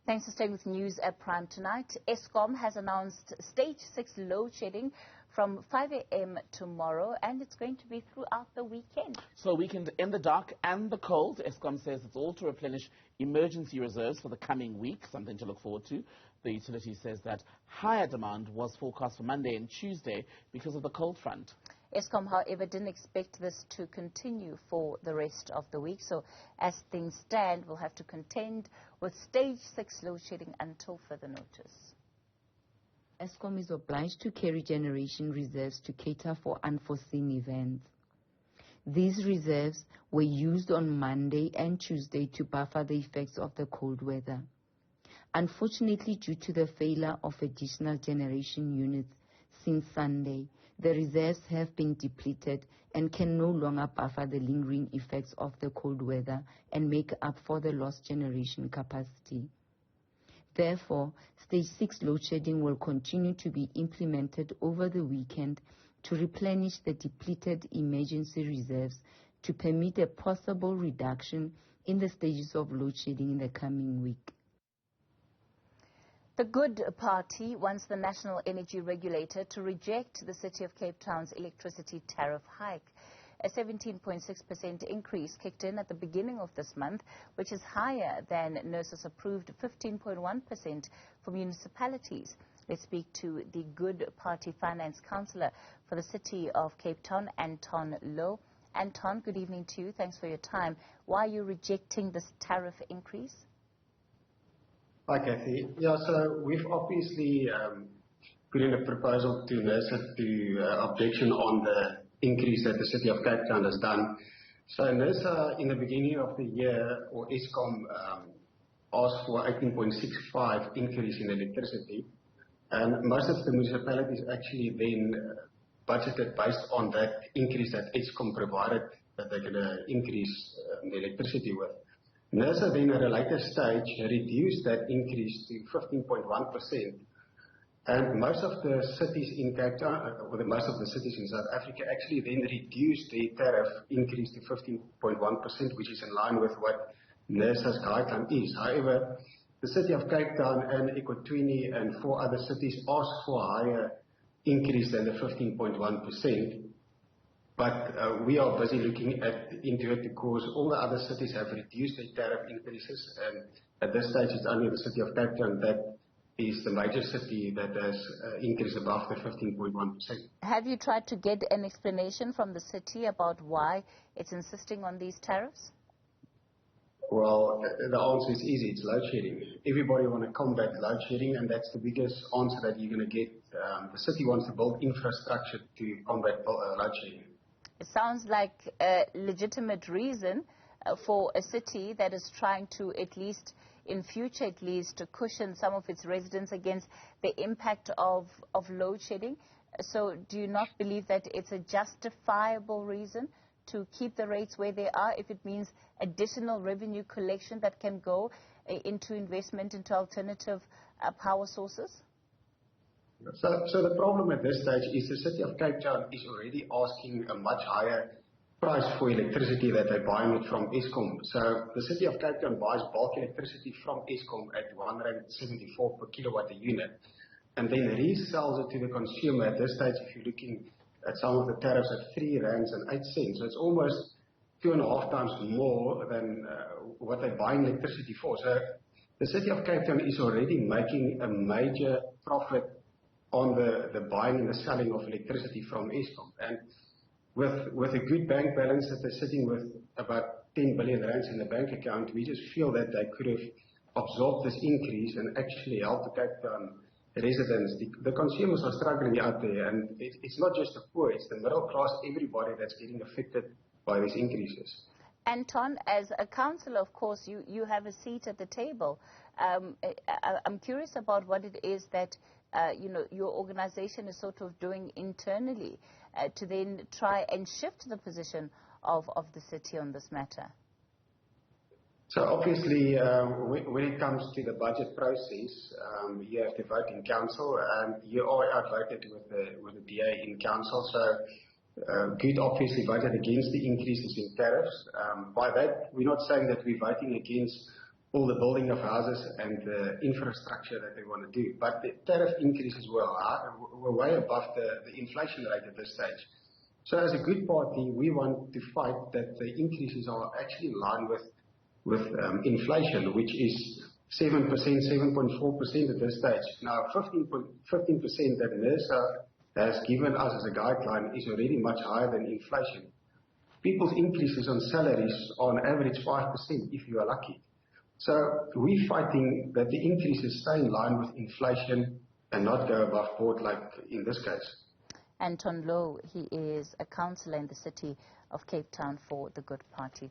Thanks for staying with News at Prime tonight. Eskom has announced stage 6 load shedding from 5 a.m. tomorrow, and it's going to be throughout the weekend. So weekend in the dark and the cold. Eskom says it's all to replenish emergency reserves for the coming week, something to look forward to. The utility says that higher demand was forecast for Monday and Tuesday because of the cold front. Eskom, however, didn't expect this to continue for the rest of the week. So as things stand, we'll have to contend with stage 6 load shedding until further notice. Eskom is obliged to carry generation reserves to cater for unforeseen events. These reserves were used on Monday and Tuesday to buffer the effects of the cold weather. Unfortunately, due to the failure of additional generation units since Sunday, the reserves have been depleted and can no longer buffer the lingering effects of the cold weather and make up for the lost generation capacity. Therefore, stage 6 load shedding will continue to be implemented over the weekend to replenish the depleted emergency reserves to permit a possible reduction in the stages of load shedding in the coming week. The Good Party wants the National Energy Regulator to reject the City of Cape Town's electricity tariff hike. A 17.6% increase kicked in at the beginning of this month, which is higher than Nersa's approved 15.1% for municipalities. Let's speak to the Good Party Finance Councillor for the City of Cape Town, Anton Louw. Anton, good evening to you. Thanks for your time. Why are you rejecting this tariff increase? Hi, Kathy. Yeah, so we've obviously put in a proposal to Nersa to objection on the increase that the City of Cape Town has done. So Nersa, in the beginning of the year, or Eskom, asked for 18.65 increase in electricity, and most of the municipalities actually then budgeted based on that increase that Eskom provided that they're going to increase the electricity with. Nersa then at a later stage reduced that increase to 15.1%, and most of the cities in Cape Town, or most of the cities in South Africa, actually then reduced the tariff increase to 15.1%, which is in line with what Nersa's guideline is. However, the City of Cape Town and eKwaTini and 4 other cities asked for a higher increase than the 15.1%. But we are busy looking into it because all the other cities have reduced their tariff increases, and at this stage it's only the City of Cape Town that is the major city that has increased above the 15.1%. Have you tried to get an explanation from the city about why it's insisting on these tariffs? Well, the answer is easy. It's load shedding. Everybody wants to combat load shedding, and that's the biggest answer that you're going to get. The city wants to build infrastructure to combat load shedding. It sounds like a legitimate reason for a city that is trying to, at least in future at least, to cushion some of its residents against the impact of load shedding. So do you not believe that it's a justifiable reason to keep the rates where they are if it means additional revenue collection that can go into investment into alternative power sources? So the problem at this stage is the City of Cape Town is already asking a much higher price for electricity that they're buying it from Eskom. So the City of Cape Town buys bulk electricity from Eskom at R174 per kilowatt a unit, and then resells it to the consumer. At this stage, if you're looking at some of the tariffs at R3.08, so it's almost 2.5 times more than what they're buying electricity for. So the City of Cape Town is already making a major profit on the buying and the selling of electricity from Eskom. And with a good bank balance that they're sitting with about 10 billion rands in the bank account, we just feel that they could have absorbed this increase and actually helped the Cape Town residents. The consumers are struggling out there, and it's not just the poor, it's the middle class, everybody that's getting affected by these increases. Anton, as a councillor, of course, you have a seat at the table. I'm curious about what it is that your organization is sort of doing internally to then try and shift the position of the city on this matter. So obviously, when it comes to the budget process, you have to vote in council, and you are outvoted with the DA in council. So Good obviously voted against the increases in tariffs. By that, we're not saying that we're voting against all the building of houses and the infrastructure that they want to do. But the tariff increases were way above the inflation rate at this stage. So as a good party, we want to fight that the increases are actually in line with inflation, which is 7%, 7.4% at this stage. Now, 15% that Nersa has given us as a guideline is already much higher than inflation. People's increases on salaries are on average 5% if you are lucky. So we're fighting that the increases stay in line with inflation and not go above board like in this case. Anton Louw, he is a councillor in the city of Cape Town for the Good Party.